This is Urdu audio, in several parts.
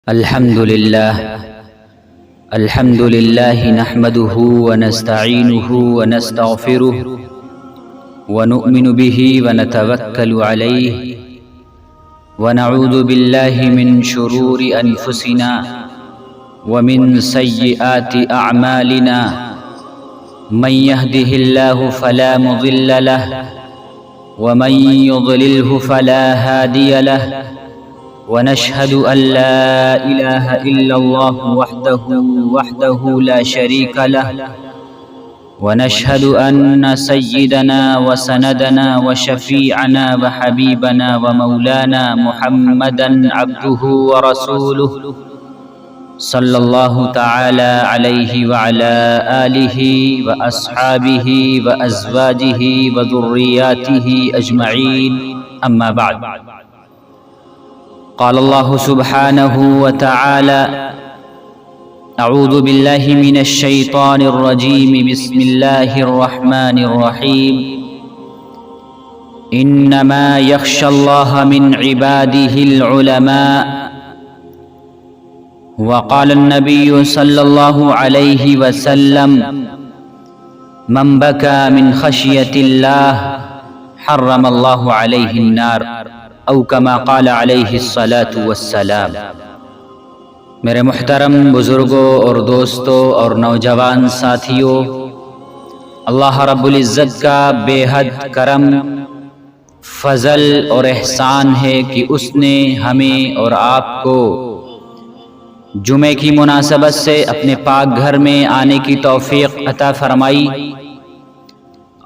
الحمد لله نحمده ونستعينه ونستغفره ونؤمن به ونتوكل عليه ونعوذ بالله من شرور أنفسنا ومن سيئات أعمالنا من يهده الله فلا مضل له ومن يضلله فلا هادي له ونشهد أن لا إله إلا الله وحده لا شريك له ونشهد أن سيدنا وسندنا وشفيعنا وحبيبنا ومولانا محمدا عبده ورسوله صلى الله تعالى عليه وعلى آله وأصحابه وأزواجه وذرياته أجمعين أما بعد. قال الله سبحانه وتعالى: أعوذ بالله من الشيطان الرجيم بسم الله الرحمن الرحيم إنما يخشى الله من عباده العلماء. وقال النبي صلى الله عليه وسلم: من بكى من خشية الله حرم الله عليه النار او کما قال علیہ الصلاۃ والسلام. میرے محترم بزرگوں اور دوستوں اور نوجوان ساتھیوں، اللہ رب العزت کا بے حد کرم، فضل اور احسان ہے کہ اس نے ہمیں اور آپ کو جمعے کی مناسبت سے اپنے پاک گھر میں آنے کی توفیق عطا فرمائی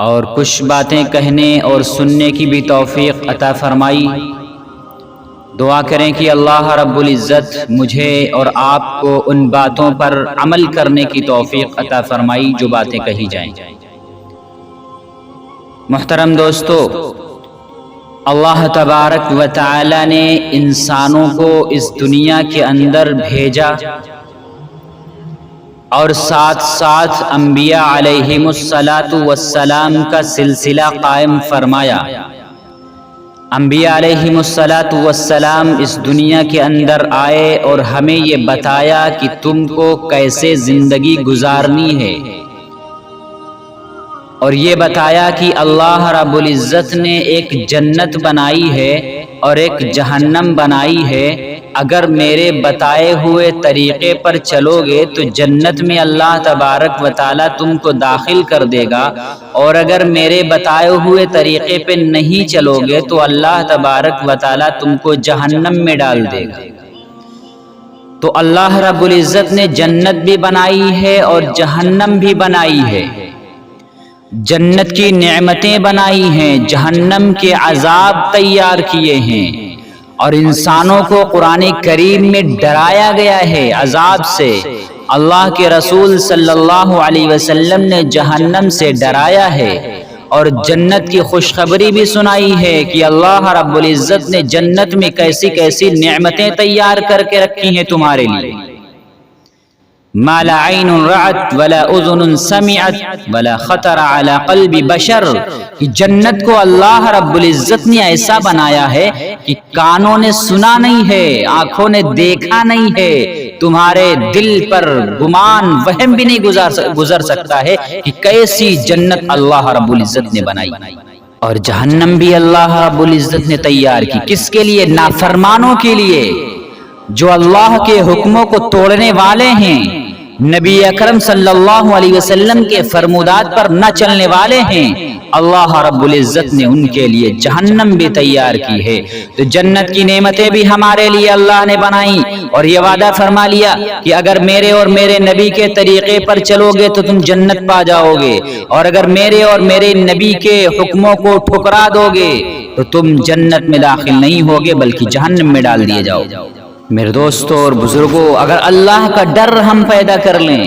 اور کچھ باتیں کہنے اور سننے کی بھی توفیق عطا فرمائی. دعا کریں کہ اللہ رب العزت مجھے اور آپ کو ان باتوں پر عمل کرنے کی توفیق عطا فرمائی جو باتیں کہی جائیں. محترم دوستو، اللہ تبارک و تعالی نے انسانوں کو اس دنیا کے اندر بھیجا اور ساتھ ساتھ انبیاء علیہم السلام کا سلسلہ قائم فرمایا. انبیاء علیہم السلام اس دنیا کے اندر آئے اور ہمیں یہ بتایا کہ تم کو کیسے زندگی گزارنی ہے، اور یہ بتایا کہ اللہ رب العزت نے ایک جنت بنائی ہے اور ایک جہنم بنائی ہے. اگر میرے بتائے ہوئے طریقے پر چلو گے تو جنت میں اللہ تبارک و تعالی تم کو داخل کر دے گا، اور اگر میرے بتائے ہوئے طریقے پہ نہیں چلو گے تو اللہ تبارک و تعالی تم کو جہنم میں ڈال دے گا. تو اللہ رب العزت نے جنت بھی بنائی ہے اور جہنم بھی بنائی ہے. جنت کی نعمتیں بنائی ہیں، جہنم کے عذاب تیار کیے ہیں، اور انسانوں کو قرآن کریم میں ڈرایا گیا ہے عذاب سے. اللہ کے رسول صلی اللہ علیہ وسلم نے جہنم سے ڈرایا ہے اور جنت کی خوشخبری بھی سنائی ہے کہ اللہ رب العزت نے جنت میں کیسی کیسی نعمتیں تیار کر کے رکھی ہیں تمہارے لیے. ما لا عین رأت ولا اذن سمعت ولا خطر على قلب بشر. کہ جنت کو اللہ رب العزت نے ایسا بنایا ہے کہ کانوں نے سنا نہیں ہے، آنکھوں نے دیکھا نہیں ہے، تمہارے دل پر گمان وہم بھی نہیں گزر سکتا ہے کہ کیسی جنت اللہ رب العزت نے بنائی. اور جہنم بھی اللہ رب العزت نے تیار کی. کس کے لیے؟ نافرمانوں کے لیے، جو اللہ کے حکموں کو توڑنے والے ہیں، نبی اکرم صلی اللہ علیہ وسلم کے فرمودات پر نہ چلنے والے ہیں. اللہ رب العزت نے ان کے لیے جہنم بھی تیار کی ہے. تو جنت کی نعمتیں بھی ہمارے لیے اللہ نے بنائی، اور یہ وعدہ فرما لیا کہ اگر میرے اور میرے نبی کے طریقے پر چلو گے تو تم جنت پا جاؤ گے، اور اگر میرے اور میرے نبی کے حکموں کو ٹھکرا دو گے تو تم جنت میں داخل نہیں ہوگے بلکہ جہنم میں ڈال دیے جاؤ. میرے دوستوں اور بزرگوں، اگر اللہ کا ڈر ہم پیدا کر لیں،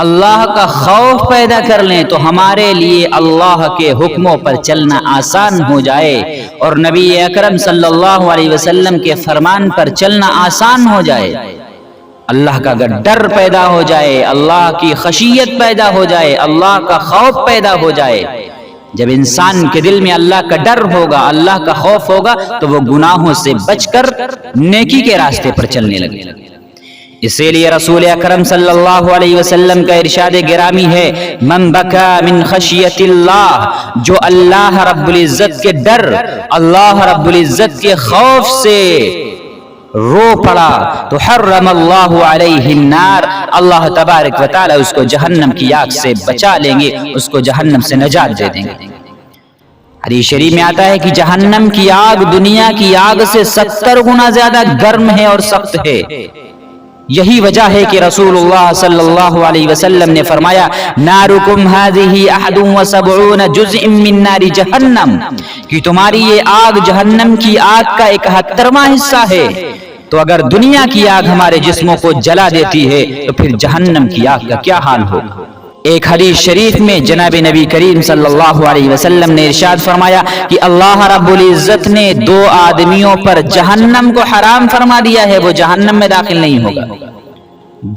اللہ کا خوف پیدا کر لیں تو ہمارے لیے اللہ کے حکموں پر چلنا آسان ہو جائے، اور نبی اکرم صلی اللہ علیہ وسلم کے فرمان پر چلنا آسان ہو جائے. اللہ کا اگر ڈر پیدا ہو جائے، اللہ کی خشیت پیدا ہو جائے، اللہ کا خوف پیدا ہو جائے جب انسان کے دل میں اللہ کا ڈر ہوگا، اللہ کا خوف ہوگا، تو وہ گناہوں سے بچ کر نیکی کے راستے پر چلنے لگے۔ اسی لیے رسول اکرم صلی اللہ علیہ وسلم کا ارشاد گرامی ہے، من بکا من خشیت اللہ، جو اللہ رب العزت کے ڈر، اللہ رب العزت کے خوف سے رو پڑا تو حرم اللہ علیہ النار، اللہ تبارک و تعالی اس کو جہنم کی آگ سے بچا لیں گے، اس کو جہنم سے نجات دے دیں گے۔ حدیث شریف میں آتا ہے کہ جہنم کی آگ دنیا کی آگ سے 70 گنا زیادہ گرم ہے اور سخت ہے۔ یہی وجہ ہے کہ رسول اللہ صلی اللہ علیہ وسلم نے فرمایا، نارکم هذه 71 جزء من نار جہنم، کہ تمہاری یہ آگ جہنم کی آگ کا 71واں حصہ ہے۔ تو اگر دنیا کی آگ ہمارے جسموں کو جلا دیتی ہے تو پھر جہنم کی آگ کا کیا حال ہوگا۔ ایک حدیث شریف میں جناب نبی کریم صلی اللہ علیہ وسلم نے ارشاد فرمایا کہ اللہ رب العزت نے 2 آدمیوں پر جہنم کو حرام فرما دیا ہے، وہ جہنم میں داخل نہیں ہوگا۔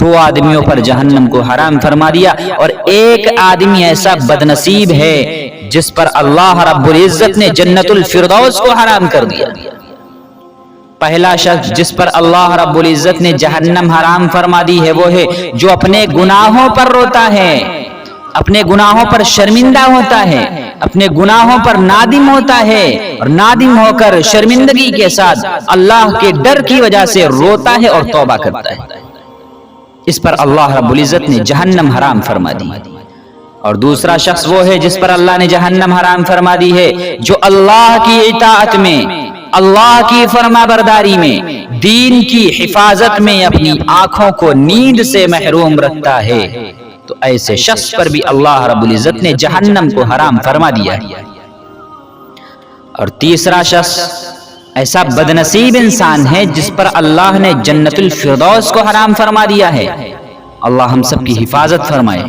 2 آدمیوں پر جہنم کو حرام فرما دیا، اور ایک آدمی ایسا بدنصیب ہے جس پر اللہ رب العزت نے جنت الفردوس کو حرام کر دیا۔ پہلا شخص جس پر اللہ رب العزت نے جہنم حرام فرما دی ہے وہ ہے جو اپنے گناہوں پر روتا ہے، اپنے گناہوں پر شرمندہ ہوتا ہے، اپنے گناہوں پر نادم ہوتا ہے، اور نادم ہو کر شرمندگی کے ساتھ اللہ کے ڈر کی وجہ سے روتا ہے اور توبہ کرتا ہے، اس پر اللہ رب العزت نے جہنم حرام فرما دی۔ اور دوسرا شخص وہ ہے جس پر اللہ نے جہنم حرام فرما دی ہے جو اللہ کی اطاعت میں، اللہ کی فرما برداری میں، دین کی حفاظت میں اپنی آنکھوں کو نیند سے محروم رکھتا ہے، تو ایسے شخص پر بھی اللہ رب العزت نے جہنم کو حرام فرما دیا ہے۔ اور تیسرا شخص ایسا بدنصیب انسان ہے جس پر اللہ نے جنت الفردوس کو حرام فرما دیا ہے، اللہ ہم سب کی حفاظت فرمائے۔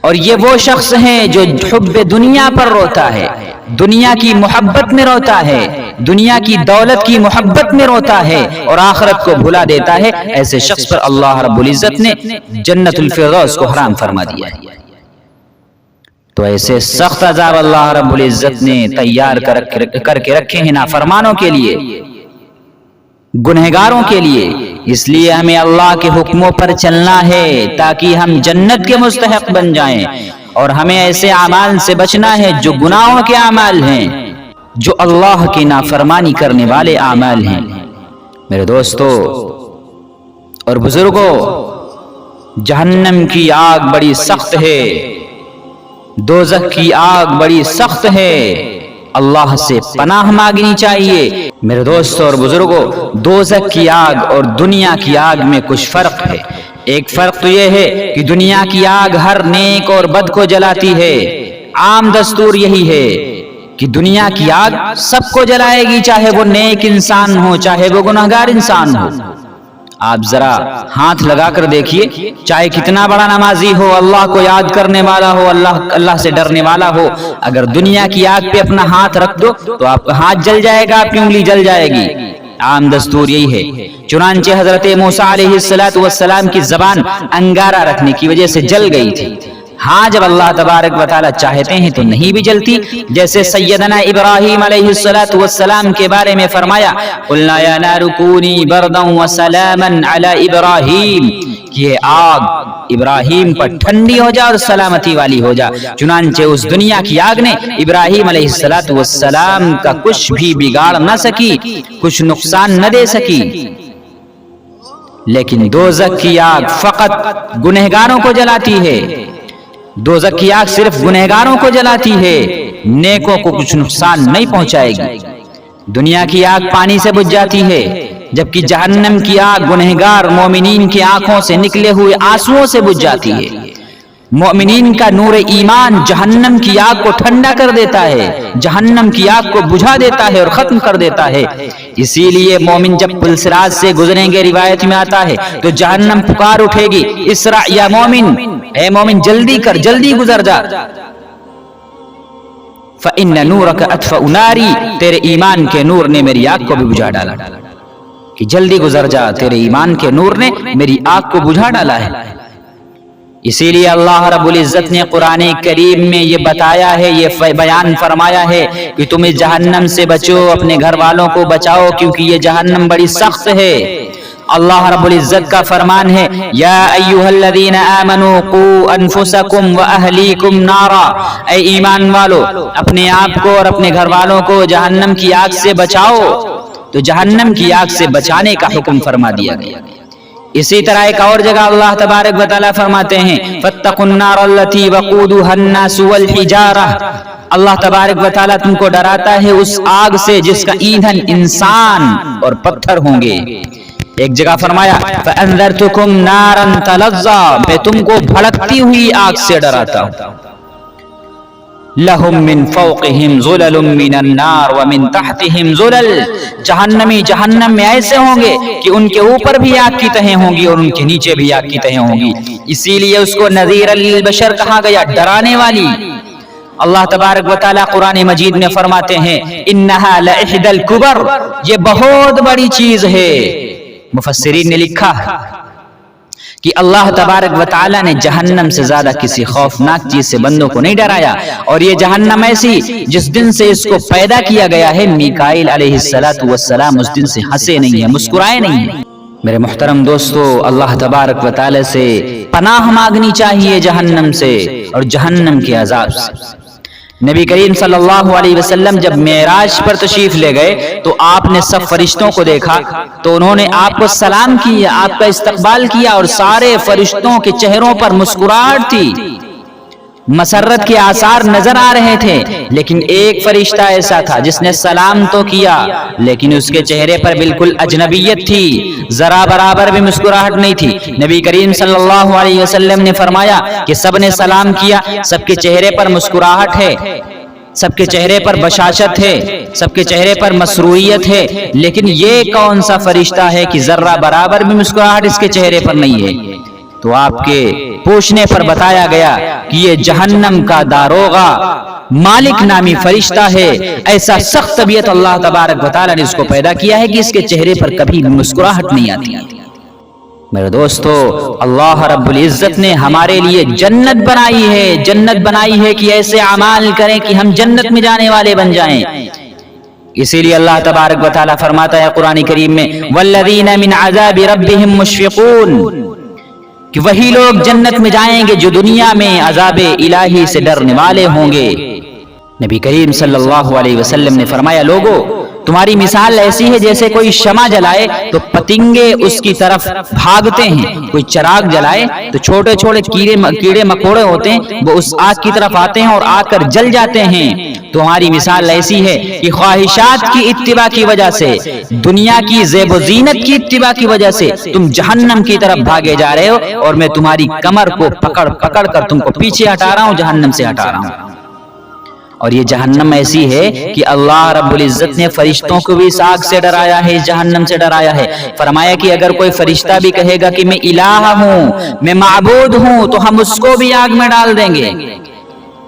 اور یہ وہ شخص ہے جو حب دنیا پر روتا ہے، دنیا کی محبت میں روتا ہے، دنیا کی دولت کی محبت میں روتا ہے اور آخرت کو بھلا دیتا ہے، ایسے شخص پر اللہ رب العزت نے جنت الفردوس کو حرام فرما دیا ہے۔ تو ایسے سخت عذاب اللہ رب العزت نے تیار کر کے رکھے ہیں نافرمانوں کے لیے، گنہگاروں کے لیے۔ اس لیے ہمیں اللہ کے حکموں پر چلنا ہے تاکہ ہم جنت کے مستحق بن جائیں، اور ہمیں ایسے اعمال سے بچنا ہے جو گناہوں کے اعمال ہیں، جو اللہ کی نافرمانی کرنے والے اعمال ہیں۔ میرے دوستو اور بزرگوں، جہنم کی آگ بڑی سخت ہے، دوزخ کی آگ بڑی سخت ہے، اللہ سے پناہ مانگنی چاہیے۔ میرے دوستو اور بزرگوں، دوزخ کی آگ اور دنیا کی آگ میں کچھ فرق ہے۔ ایک فرق تو یہ ہے کہ دنیا کی آگ ہر نیک اور بد کو جلاتی ہے، عام دستور یہی ہے کہ دنیا کی آگ سب کو جلائے گی، چاہے وہ نیک انسان ہو چاہے وہ گنہگار انسان ہو۔ آپ ذرا ہاتھ لگا کر دیکھیے، چاہے کتنا بڑا نمازی ہو، اللہ کو یاد کرنے والا ہو، اللہ سے ڈرنے والا ہو، اگر دنیا کی آگ پہ اپنا ہاتھ رکھ دو تو آپ کا ہاتھ جل جائے گا، آپ کی انگلی جل جائے گی۔ عام دستور یہی ہے۔ چنانچہ حضرت موسیٰ علیہ السلام کی زبان انگارہ رکھنے کی وجہ سے جل گئی تھی۔ ہاں، جب اللہ تبارک و تعالی چاہتے ہیں تو نہیں بھی جلتی، جیسے سیدنا ابراہیم علیہ السلام کے بارے میں فرمایا، قلنا یا نار کونی بردا وسلاما علی ابراہیم، کہ یہ آگ ابراہیم پر ٹھنڈی ہو جا اور سلامتی والی ہو جا۔ چنانچہ اس دنیا کی آگ نے ابراہیم علیہ السلام کا کچھ بھی بگاڑ نہ سکی، کچھ نقصان نہ دے سکی۔ لیکن دوزخ کی آگ فقط گنہگاروں کو جلاتی ہے، دوزخ کی آگ صرف گنہگاروں کو جلاتی ہے، نیکوں کو کچھ نقصان نہیں پہنچائے گی۔ دنیا کی آگ پانی سے بجھ جاتی ہے، جبکہ جہنم کی آگ گنہگار مومنین کی آنکھوں سے نکلے ہوئے آنسوؤں سے بجھ جاتی ہے۔ مومنین کا نور ایمان جہنم کی آگ کو ٹھنڈا کر دیتا ہے، جہنم کی آگ کو بجھا دیتا ہے اور ختم کر دیتا ہے۔ اسی لیے مومن جب پلسرات سے گزریں گے، روایت میں آتا ہے، تو جہنم پکار اٹھے گی، اسرع یا مومن، اے مومن جلدی کر، جلدی گزر جا، فَإِنَّ نُورَكَ أَطْفَأُ نَارِي، تیرے ایمان کے نور نے میری آگ کو بھی بجھا ڈالا، کہ جلدی گزر جا، تیرے ایمان کے نور نے میری آگ کو بجھا ڈالا ہے۔ اسی لیے اللہ رب العزت نے قرآن کریم میں یہ بتایا ہے، یہ بیان فرمایا ہے کہ تم اس جہنم سے بچو، اپنے گھر والوں کو بچاؤ، کیونکہ یہ جہنم بڑی سخت ہے۔ اللہ رب العزت کا فرمان ہے، یا ایھا الذین آمنوا قوا انفسکم واہلیکم نارا، اے ایمان والو اپنے آپ کو اور اپنے گھر والوں کو جہنم کی آگ سے بچاؤ۔ تو جہنم کی آگ سے بچانے کا حکم فرما دیا گیا۔ اسی طرح ایک اور جگہ اللہ تبارک و تعالیٰ فرماتے ہیں، فاتقوا النار التی وقودها الناس والحجارہ، اللہ تبارک و تعالیٰ تم کو ڈراتا ہے اس آگ سے جس کا ایندھن انسان اور پتھر ہوں گے۔ ایک جگہ فرمایا فانذرتکم نارا تلظی، میں تم کو بھڑکتی ہوئی آگ سے ڈراتا ہوں۔ لہم من فوقہم ظلل من النار ومن تحتہم ظلل، جہنمی جہنم میں ایسے ہوں گے کہ ان کے اوپر بھی آگ کی تہیں ہوں گی اور ان کے نیچے بھی آگ کی تہیں ہوں گی، اسی لیے اس کو نذیر للبشر کہا گیا، ڈرانے والی۔ اللہ تبارک و تعالیٰ قرآن مجید میں فرماتے ہیں، انہا لإحدى الکبر، یہ بہت بڑی چیز ہے۔ مفسرین نے لکھا کہ اللہ تبارک و تعالیٰ نے جہنم سے زیادہ کسی خوفناک چیز سے بندوں کو نہیں ڈرایا، اور یہ جہنم ایسی جس دن سے اس کو پیدا کیا گیا ہے، میکائیل علیہ السلام اس دن سے ہنسے نہیں ہیں، مسکرائے نہیں ہیں۔ میرے محترم دوستو، اللہ تبارک و تعالیٰ سے پناہ مانگنی چاہیے جہنم سے اور جہنم کے عذاب سے۔ نبی کریم صلی اللہ علیہ وسلم جب معراج پر تشریف لے گئے تو آپ نے سب فرشتوں کو دیکھا تو انہوں نے آپ کو سلام کیا، آپ کا استقبال کیا، اور سارے فرشتوں کے چہروں پر مسکراہٹ تھی، مسرت کے آثار نظر آ رہے تھے، لیکن ایک فرشتہ ایسا تھا جس نے سلام تو کیا لیکن اس کے چہرے پر بالکل اجنبیت تھی، ذرا برابر بھی مسکراہٹ نہیں تھی۔ نبی کریم صلی اللہ علیہ وسلم نے فرمایا کہ سب نے سلام کیا، سب کے چہرے پر مسکراہٹ ہے، سب کے چہرے پر بشاشت ہے، سب کے چہرے پر مسروعیت ہے، لیکن یہ کون سا فرشتہ ہے کہ ذرہ برابر بھی مسکراہٹ اس کے چہرے پر نہیں ہے؟ تو آپ کے پوچھنے پر بتایا گیا کہ یہ جہنم کا داروغہ مالک نامی فرشتہ ہے، ایسا سخت طبیعت اللہ تبارک و تعالیٰ نے اس کو پیدا کیا ہے کہ اس کے چہرے پر کبھی مسکراہٹ نہیں آتی۔ میرے دوستو، اللہ رب العزت نے ہمارے لیے جنت بنائی ہے، جنت بنائی ہے کہ ایسے اعمال کریں کہ ہم جنت میں جانے والے بن جائیں۔ اسی لیے اللہ تبارک و تعالیٰ فرماتا ہے قرآن کریم میں، والذین من عذاب ربہم مشفقون، کہ وہی لوگ جنت میں جائیں گے جو دنیا میں عذاب الہی سے ڈرنے والے ہوں گے۔ نبی کریم صلی اللہ علیہ وسلم نے فرمایا، لوگو تمہاری مثال ایسی ہے جیسے کوئی شمع جلائے تو پتنگے اس کی طرف بھاگتے ہیں، کوئی چراغ جلائے تو چھوٹے چھوٹے کیڑے مکوڑے ہوتے ہیں، وہ اس آگ کی طرف آتے ہیں اور آ کر جل جاتے ہیں۔ تمہاری مثال ایسی ہے کہ خواہشات کی اتباع کی وجہ سے، دنیا کی زیب و زینت کی اتباع کی وجہ سے تم جہنم کی طرف بھاگے جا رہے ہو، اور میں تمہاری کمر کو پکڑ پکڑ کر تم کو پیچھے ہٹا رہا ہوں، جہنم سے ہٹا رہا ہوں۔ اور یہ جہنم ایسی ہے کہ اللہ رب العزت نے فرشتوں کو بھی اس آگ سے ڈرایا ہے، اس جہنم سے ڈرایا ہے۔ فرمایا کہ اگر کوئی فرشتہ بھی کہے گا کہ میں الہ ہوں، میں معبود ہوں، تو ہم اس کو بھی آگ میں ڈال دیں گے۔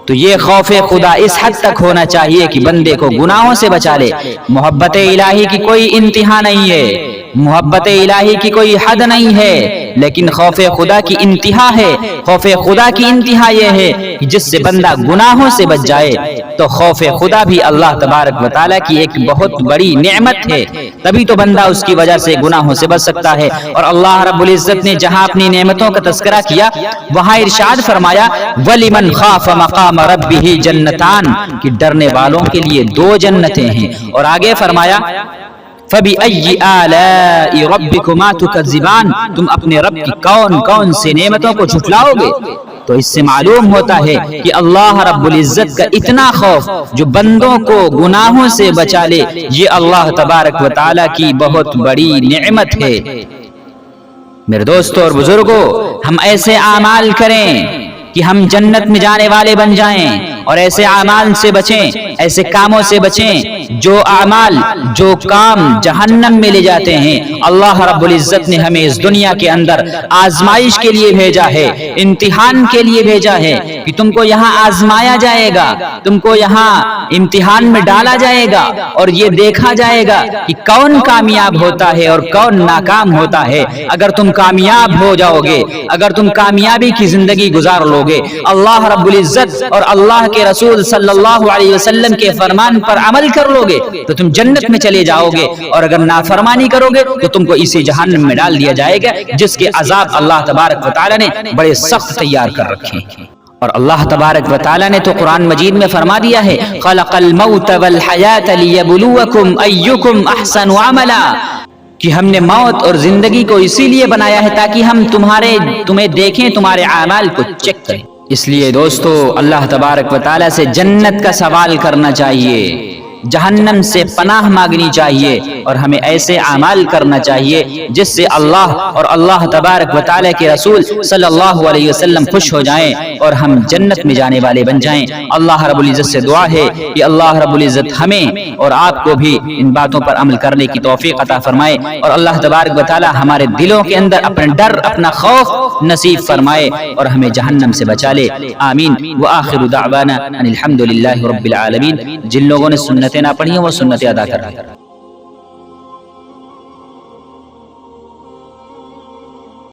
تو یہ خوف خدا اس حد تک ہونا چاہیے کہ بندے کو گناہوں سے بچا لے۔ محبت الہی کی کوئی انتہا نہیں ہے، محبت الہی کی کوئی حد نہیں ہے، لیکن خوف خدا کی انتہا ہے۔ خوف خدا کی انتہا یہ ہے کہ جس سے بندہ گناہوں سے بچ جائے، تو خوف خدا بھی اللہ تبارک و تعالیٰ کی ایک بہت بڑی نعمت ہے، تبھی تو بندہ اس کی وجہ سے گناہوں سے بچ سکتا ہے۔ اور اللہ رب العزت نے جہاں اپنی نعمتوں کا تذکرہ کیا، وہاں ارشاد فرمایا وَلِمَنْ خَافَ مَقَامَ رَبِّهِ جَنَّتَانِ، کہ ڈرنے والوں کے لیے دو جنتیں ہیں، اور آگے فرمایا فَبِأَيِّ آلَاءِ رَبِّكُمَا تُكَذِّبَانِ، تم اپنے رب کی کون کون سے نعمتوں کو جھٹلاؤ گے؟ تو اس سے معلوم ہوتا ہے کہ اللہ رب العزت کا اتنا خوف جو بندوں کو گناہوں سے بچا لے، یہ اللہ تبارک و تعالیٰ کی بہت بڑی نعمت ہے۔ میرے دوستو اور بزرگوں، ہم ایسے اعمال کریں کہ ہم جنت میں جانے والے بن جائیں، اور ایسے اعمال سے بچیں، ایسے کاموں سے بچیں جو اعمال جو کام جہنم میں لے جاتے ہیں۔ اللہ رب العزت نے ہمیں اس دنیا کے اندر آزمائش کے لیے بھیجا ہے، امتحان کے لیے بھیجا ہے کہ تم کو یہاں آزمایا جائے گا، تم کو یہاں امتحان میں ڈالا جائے گا اور یہ دیکھا جائے گا کہ کون کامیاب ہوتا ہے اور کون ناکام ہوتا ہے۔ اگر تم کامیاب ہو جاؤ گے، اگر تم کامیابی کی زندگی گزار لو گے، اللہ رب العزت اور اللہ کے رسول صلی اللہ علیہ وسلم کے فرمان پر عمل کر لو گے تو تم جنت میں چلے جاؤ گے، اور اگر نافرمانی کرو گے تو تم کو اسی جہنم میں ڈال دیا جائے گا جس کے عذاب اللہ تبارک و تعالی نے بڑے سخت تیار کر رکھے ہیں۔ اور اللہ تبارک و تعالی نے تو قرآن مجید میں فرما دیا ہے خلق الموت والحیات لیبلوکم ایکم احسن عملا، کہ ہم نے موت اور زندگی کو اسی لیے بنایا ہے تاکہ ہم تمہیں دیکھیں، تمہارے اعمال کو چیک کریں۔ اس لیے دوستو اللہ تبارک و تعالی سے جنت کا سوال کرنا چاہیے، جہنم سے پناہ مانگنی چاہیے، اور ہمیں ایسے اعمال کرنا چاہیے جس سے اللہ اور اللہ تبارک و تعالی کے رسول صلی اللہ علیہ وسلم خوش ہو جائیں اور ہم جنت میں جانے والے بن جائیں۔ اللہ رب العزت سے دعا ہے کہ اللہ رب العزت ہمیں اور آپ کو بھی ان باتوں پر عمل کرنے کی توفیق عطا فرمائے، اور اللہ تبارک و تعالی ہمارے دلوں کے اندر اپنا ڈر، اپنا خوف نصیب فرمائے اور ہمیں جہنم سے بچا لے۔ آمین۔ وآخر دعوانا ان الحمد للہ رب العالمین۔ جن لوگوں نے سنتیں نہ پڑھی ہیں وہ سنتیں ادا کر رہے ہیں۔